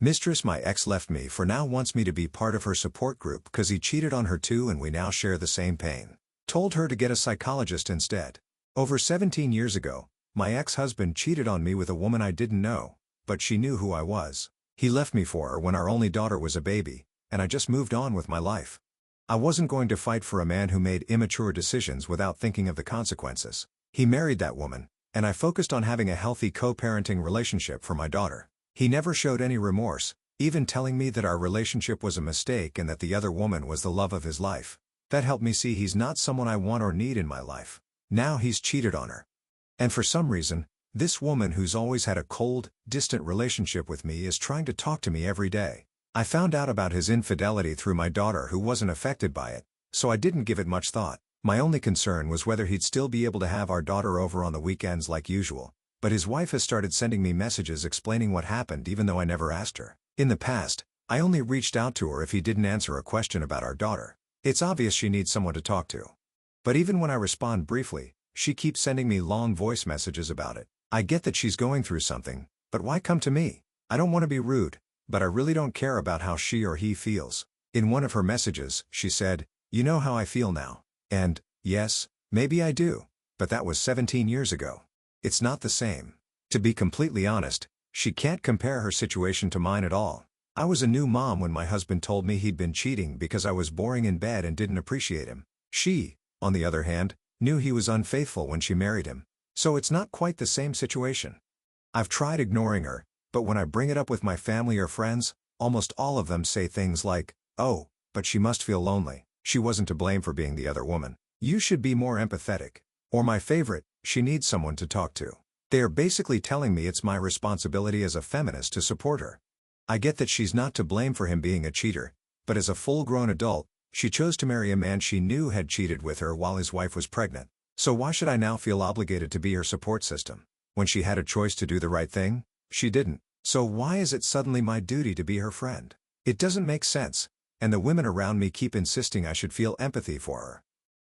Mistress, my ex left me for now, wants me to be part of her support group cause he cheated on her too and we now share the same pain. Told her to get a psychologist instead. Over 17 years ago, my ex-husband cheated on me with a woman I didn't know, but she knew who I was. He left me for her when our only daughter was a baby, and I just moved on with my life. I wasn't going to fight for a man who made immature decisions without thinking of the consequences. He married that woman, and I focused on having a healthy co-parenting relationship for my daughter. He never showed any remorse, even telling me that our relationship was a mistake and that the other woman was the love of his life. That helped me see he's not someone I want or need in my life. Now he's cheated on her. And for some reason, this woman who's always had a cold, distant relationship with me is trying to talk to me every day. I found out about his infidelity through my daughter who wasn't affected by it, so I didn't give it much thought. My only concern was whether he'd still be able to have our daughter over on the weekends like usual. But his wife has started sending me messages explaining what happened even though I never asked her. In the past, I only reached out to her if he didn't answer a question about our daughter. It's obvious she needs someone to talk to. But even when I respond briefly, she keeps sending me long voice messages about it. I get that she's going through something, but why come to me? I don't want to be rude, but I really don't care about how she or he feels. In one of her messages, she said, "You know how I feel now." And, yes, maybe I do, but that was 17 years ago. It's not the same. To be completely honest, she can't compare her situation to mine at all. I was a new mom when my husband told me he'd been cheating because I was boring in bed and didn't appreciate him. She, on the other hand, knew he was unfaithful when she married him. So it's not quite the same situation. I've tried ignoring her, but when I bring it up with my family or friends, almost all of them say things like, "Oh, but she must feel lonely. She wasn't to blame for being the other woman. You should be more empathetic." Or my favorite, "She needs someone to talk to." They are basically telling me it's my responsibility as a feminist to support her. I get that she's not to blame for him being a cheater, but as a full-grown adult, she chose to marry a man she knew had cheated with her while his wife was pregnant. So why should I now feel obligated to be her support system? When she had a choice to do the right thing, she didn't. So why is it suddenly my duty to be her friend? It doesn't make sense, and the women around me keep insisting I should feel empathy for her.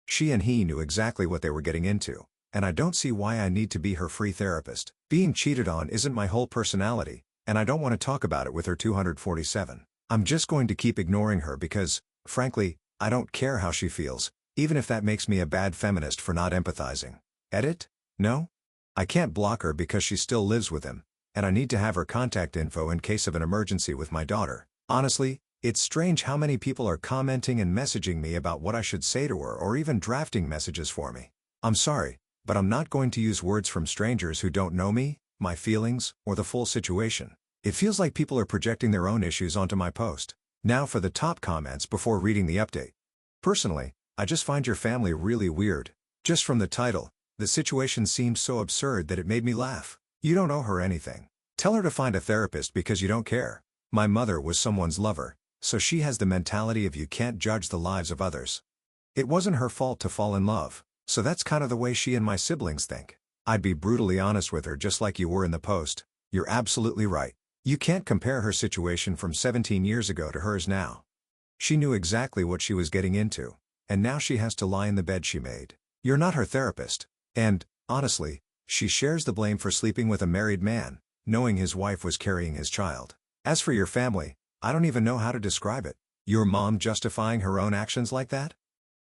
She and he knew exactly what they were getting into, and I don't see why I need to be her free therapist. Being cheated on isn't my whole personality, and I don't want to talk about it with her 247. I'm just going to keep ignoring her because, frankly, I don't care how she feels, even if that makes me a bad feminist for not empathizing. Edit? No? I can't block her because she still lives with him, and I need to have her contact info in case of an emergency with my daughter. Honestly, it's strange how many people are commenting and messaging me about what I should say to her or even drafting messages for me. I'm sorry, but I'm not going to use words from strangers who don't know me, my feelings, or the full situation. It feels like people are projecting their own issues onto my post. Now for the top comments before reading the update. Personally, I just find your family really weird. Just from the title, the situation seems so absurd that it made me laugh. You don't owe her anything. Tell her to find a therapist because you don't care. My mother was someone's lover, so she has the mentality of you can't judge the lives of others. It wasn't her fault to fall in love, so that's kind of the way she and my siblings think. I'd be brutally honest with her just like you were in the post. You're absolutely right. You can't compare her situation from 17 years ago to hers now. She knew exactly what she was getting into, and now she has to lie in the bed she made. You're not her therapist, and, honestly, she shares the blame for sleeping with a married man, knowing his wife was carrying his child. As for your family, I don't even know how to describe it. Your mom justifying her own actions like that?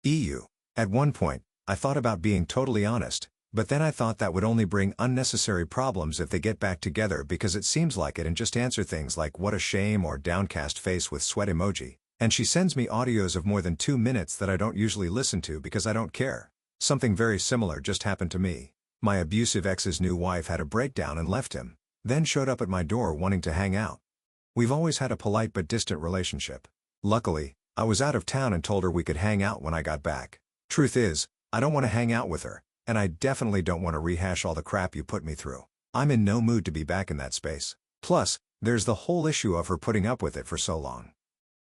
EU. At one point, I thought about being totally honest, but then I thought that would only bring unnecessary problems if they get back together because it seems like it and just answer things like "what a shame" or downcast face with sweat emoji. And she sends me audios of more than 2 minutes that I don't usually listen to because I don't care. Something very similar just happened to me. My abusive ex's new wife had a breakdown and left him, then showed up at my door wanting to hang out. We've always had a polite but distant relationship. Luckily, I was out of town and told her we could hang out when I got back. Truth is, I don't want to hang out with her, and I definitely don't want to rehash all the crap you put me through. I'm in no mood to be back in that space. Plus, there's the whole issue of her putting up with it for so long.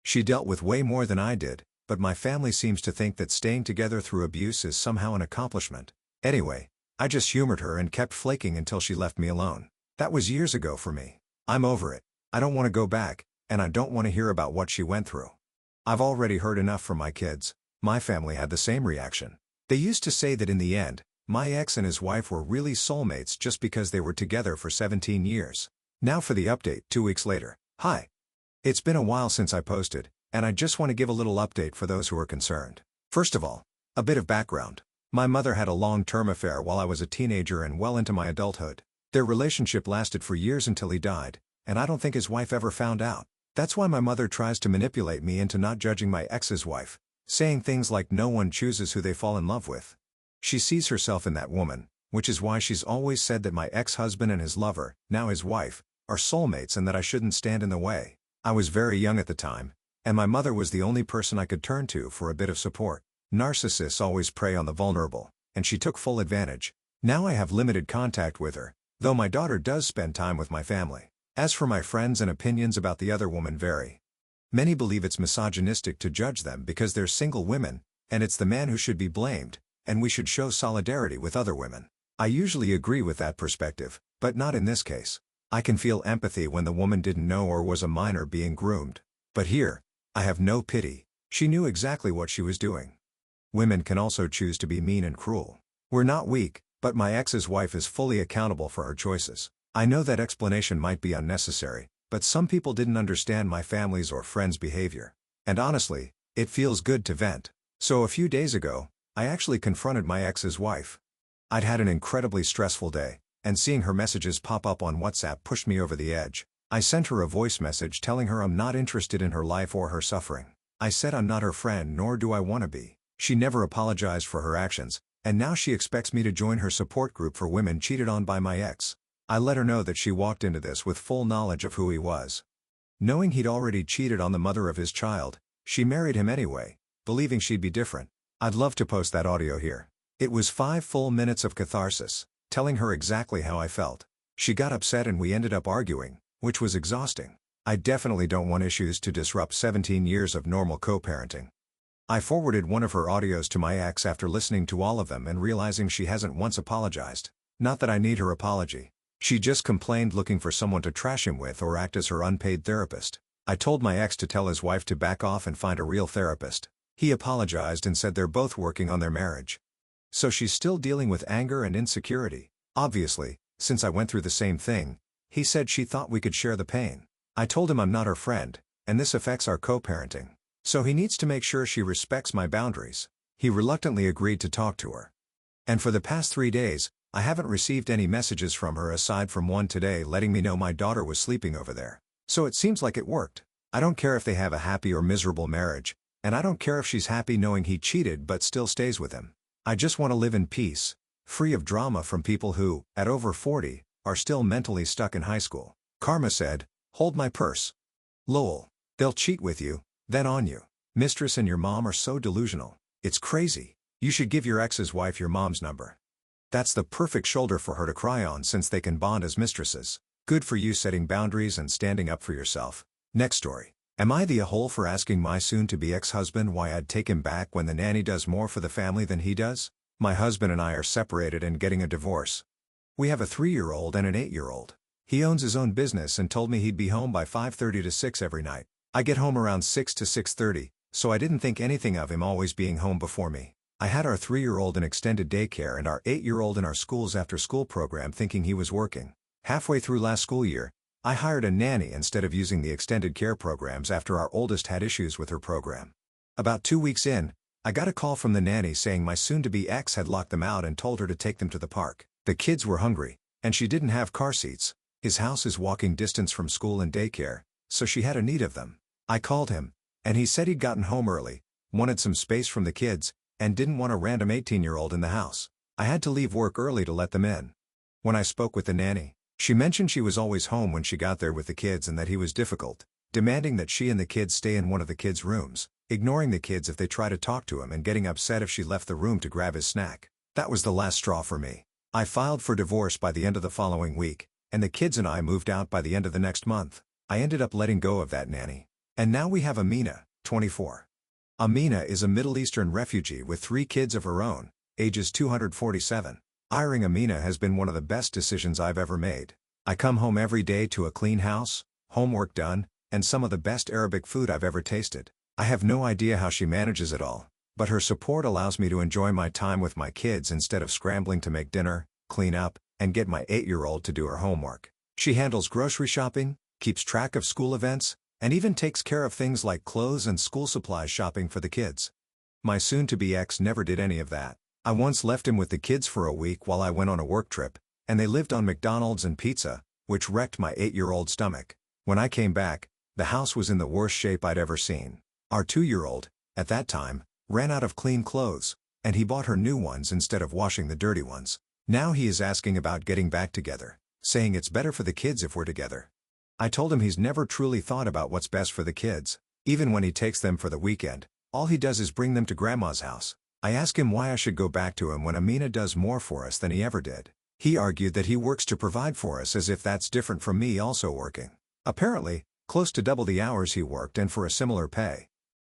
She dealt with way more than I did, but my family seems to think that staying together through abuse is somehow an accomplishment. Anyway, I just humored her and kept flaking until she left me alone. That was years ago for me. I'm over it. I don't want to go back, and I don't want to hear about what she went through. I've already heard enough from my kids. My family had the same reaction. They used to say that in the end, my ex and his wife were really soulmates just because they were together for 17 years. Now for the update 2 weeks later. Hi. It's been a while since I posted, and I just want to give a little update for those who are concerned. First of all, a bit of background. My mother had a long-term affair while I was a teenager and well into my adulthood. Their relationship lasted for years until he died, and I don't think his wife ever found out. That's why my mother tries to manipulate me into not judging my ex's wife, saying things like no one chooses who they fall in love with. She sees herself in that woman, which is why she's always said that my ex-husband and his lover, now his wife, are soulmates and that I shouldn't stand in the way. I was very young at the time, and my mother was the only person I could turn to for a bit of support. Narcissists always prey on the vulnerable, and she took full advantage. Now I have limited contact with her, though my daughter does spend time with my family. As for my friends, and opinions about the other woman vary. Many believe it's misogynistic to judge them because they're single women, and it's the man who should be blamed, and we should show solidarity with other women. I usually agree with that perspective, but not in this case. I can feel empathy when the woman didn't know or was a minor being groomed. But here, I have no pity. She knew exactly what she was doing. Women can also choose to be mean and cruel. We're not weak, but my ex's wife is fully accountable for her choices. I know that explanation might be unnecessary, but some people didn't understand my family's or friends' behavior. And honestly, it feels good to vent. So a few days ago, I actually confronted my ex's wife. I'd had an incredibly stressful day, and seeing her messages pop up on WhatsApp pushed me over the edge. I sent her a voice message telling her I'm not interested in her life or her suffering. I said I'm not her friend, nor do I want to be. She never apologized for her actions, and now she expects me to join her support group for women cheated on by my ex. I let her know that she walked into this with full knowledge of who he was. Knowing he'd already cheated on the mother of his child, she married him anyway, believing she'd be different. I'd love to post that audio here. It was 5 full minutes of catharsis, telling her exactly how I felt. She got upset and we ended up arguing, which was exhausting. I definitely don't want issues to disrupt 17 years of normal co-parenting. I forwarded one of her audios to my ex after listening to all of them and realizing she hasn't once apologized. Not that I need her apology. She just complained looking for someone to trash him with or act as her unpaid therapist. I told my ex to tell his wife to back off and find a real therapist. He apologized and said they're both working on their marriage. So she's still dealing with anger and insecurity. Obviously, since I went through the same thing, he said she thought we could share the pain. I told him I'm not her friend, and this affects our co-parenting. So he needs to make sure she respects my boundaries. He reluctantly agreed to talk to her. And for the past 3 days, I haven't received any messages from her aside from one today letting me know my daughter was sleeping over there. So it seems like it worked. I don't care if they have a happy or miserable marriage, and I don't care if she's happy knowing he cheated but still stays with him. I just want to live in peace, free of drama from people who, at over 40, are still mentally stuck in high school. Karma said, "Hold my purse. Lol. They'll cheat with you, then on you. Mistress and your mom are so delusional. It's crazy. You should give your ex's wife your mom's number. That's the perfect shoulder for her to cry on since they can bond as mistresses. Good for you setting boundaries and standing up for yourself." Next story. Am I the a-hole for asking my soon-to-be ex-husband why I'd take him back when the nanny does more for the family than he does? My husband and I are separated and getting a divorce. We have a 3-year-old and an 8-year-old. He owns his own business and told me he'd be home by 5:30 to 6 every night. I get home around 6 to 6:30, so I didn't think anything of him always being home before me. I had our 3-year-old in extended daycare and our 8-year-old in our school's after-school program thinking he was working. Halfway through last school year, I hired a nanny instead of using the extended care programs after our oldest had issues with her program. About 2 weeks in, I got a call from the nanny saying my soon-to-be ex had locked them out and told her to take them to the park. The kids were hungry, and she didn't have car seats. His house is walking distance from school and daycare, so she had a need of them. I called him, and he said he'd gotten home early, wanted some space from the kids, and didn't want a random 18-year-old in the house. I had to leave work early to let them in. When I spoke with the nanny, she mentioned she was always home when she got there with the kids and that he was difficult, demanding that she and the kids stay in one of the kids' rooms, ignoring the kids if they try to talk to him and getting upset if she left the room to grab his snack. That was the last straw for me. I filed for divorce by the end of the following week, and the kids and I moved out by the end of the next month. I ended up letting go of that nanny. And now we have Amina, 24. Amina is a Middle Eastern refugee with 3 kids of her own, ages 247. Hiring Amina has been one of the best decisions I've ever made. I come home every day to a clean house, homework done, and some of the best Arabic food I've ever tasted. I have no idea how she manages it all, but her support allows me to enjoy my time with my kids instead of scrambling to make dinner, clean up, and get my 8-year-old to do her homework. She handles grocery shopping, keeps track of school events, and even takes care of things like clothes and school supplies shopping for the kids. My soon-to-be ex never did any of that. I once left him with the kids for a week while I went on a work trip, and they lived on McDonald's and pizza, which wrecked my 8-year-old stomach. When I came back, the house was in the worst shape I'd ever seen. Our 2-year-old, at that time, ran out of clean clothes, and he bought her new ones instead of washing the dirty ones. Now he is asking about getting back together, saying it's better for the kids if we're together. I told him he's never truly thought about what's best for the kids. Even when he takes them for the weekend, all he does is bring them to Grandma's house. I ask him why I should go back to him when Amina does more for us than he ever did. He argued that he works to provide for us, as if that's different from me also working. Apparently, close to double the hours he worked and for a similar pay.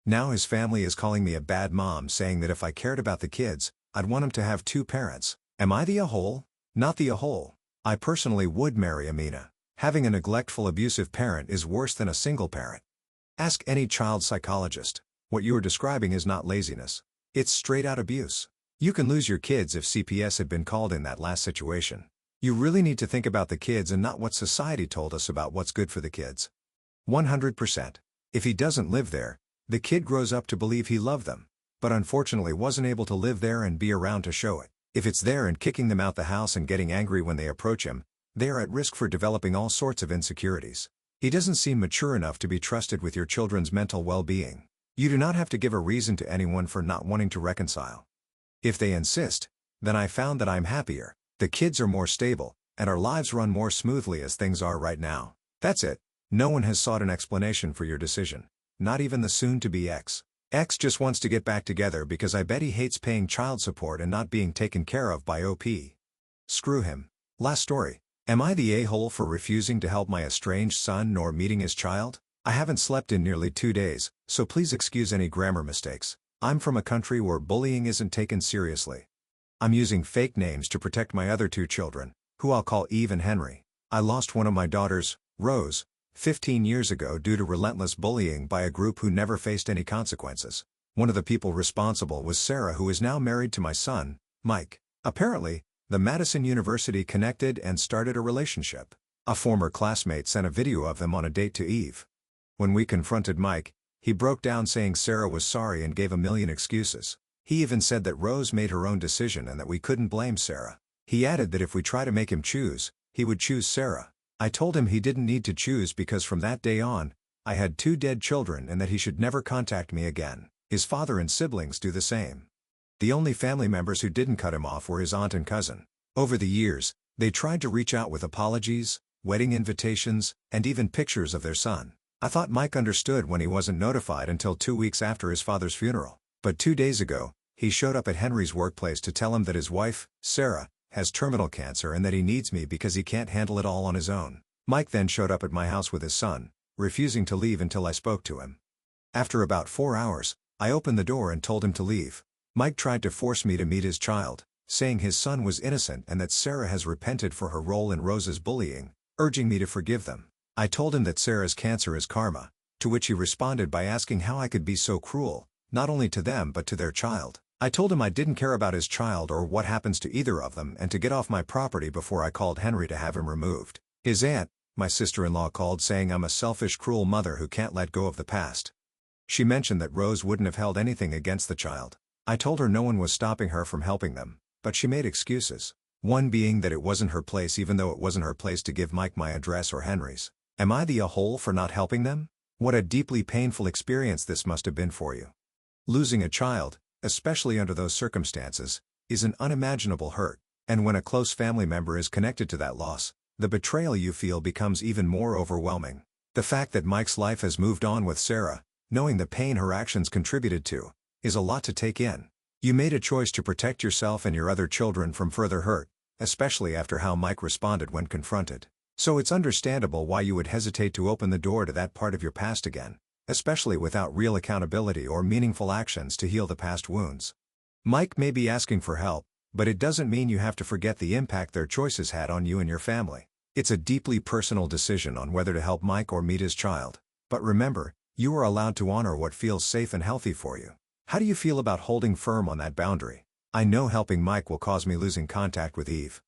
Now his family is calling me a bad mom, saying that if I cared about the kids, I'd want him to have 2 parents. Am I the a-hole? Not the a-hole. I personally would marry Amina. Having a neglectful, abusive parent is worse than a single parent. Ask any child psychologist. What you are describing is not laziness. It's straight-out abuse. You can lose your kids if CPS had been called in that last situation. You really need to think about the kids and not what society told us about what's good for the kids. 100%. If he doesn't live there, the kid grows up to believe he loved them, but unfortunately wasn't able to live there and be around to show it. If it's there and kicking them out the house and getting angry when they approach him, they are at risk for developing all sorts of insecurities. He doesn't seem mature enough to be trusted with your children's mental well-being. You do not have to give a reason to anyone for not wanting to reconcile. If they insist, then I found that I'm happier, the kids are more stable, and our lives run more smoothly as things are right now. That's it. No one has sought an explanation for your decision. Not even the soon-to-be ex. Ex just wants to get back together because I bet he hates paying child support and not being taken care of by OP. Screw him. Last story. Am I the a-hole for refusing to help my estranged son nor meeting his child? I haven't slept in nearly 2 days, so please excuse any grammar mistakes. I'm from a country where bullying isn't taken seriously. I'm using fake names to protect my other 2 children, who I'll call Eve and Henry. I lost one of my daughters, Rose, 15 years ago due to relentless bullying by a group who never faced any consequences. One of the people responsible was Sarah, who is now married to my son, Mike. Apparently, the Madison University connected and started a relationship. A former classmate sent a video of them on a date to Eve. When we confronted Mike, he broke down saying Sarah was sorry and gave a million excuses. He even said that Rose made her own decision and that we couldn't blame Sarah. He added that if we try to make him choose, he would choose Sarah. I told him he didn't need to choose because from that day on, I had 2 dead children and that he should never contact me again. His father and siblings do the same. The only family members who didn't cut him off were his aunt and cousin. Over the years, they tried to reach out with apologies, wedding invitations, and even pictures of their son. I thought Mike understood when he wasn't notified until 2 weeks after his father's funeral. But 2 days ago, he showed up at Henry's workplace to tell him that his wife, Sarah, has terminal cancer and that he needs me because he can't handle it all on his own. Mike then showed up at my house with his son, refusing to leave until I spoke to him. After about 4 hours, I opened the door and told him to leave. Mike tried to force me to meet his child, saying his son was innocent and that Sarah has repented for her role in Rose's bullying, urging me to forgive them. I told him that Sarah's cancer is karma, to which he responded by asking how I could be so cruel, not only to them but to their child. I told him I didn't care about his child or what happens to either of them and to get off my property before I called Henry to have him removed. His aunt, my sister-in-law, called saying I'm a selfish, cruel mother who can't let go of the past. She mentioned that Rose wouldn't have held anything against the child. I told her no one was stopping her from helping them, but she made excuses. One being that it wasn't her place, even though it wasn't her place to give Mike my address or Henry's. Am I the a-hole for not helping them? What a deeply painful experience this must have been for you. Losing a child, especially under those circumstances, is an unimaginable hurt, and when a close family member is connected to that loss, the betrayal you feel becomes even more overwhelming. The fact that Mike's life has moved on with Sarah, knowing the pain her actions contributed to, is a lot to take in. You made a choice to protect yourself and your other children from further hurt, especially after how Mike responded when confronted. So it's understandable why you would hesitate to open the door to that part of your past again, especially without real accountability or meaningful actions to heal the past wounds. Mike may be asking for help, but it doesn't mean you have to forget the impact their choices had on you and your family. It's a deeply personal decision on whether to help Mike or meet his child. But remember, you are allowed to honor what feels safe and healthy for you. How do you feel about holding firm on that boundary? I know helping Mike will cause me losing contact with Eve.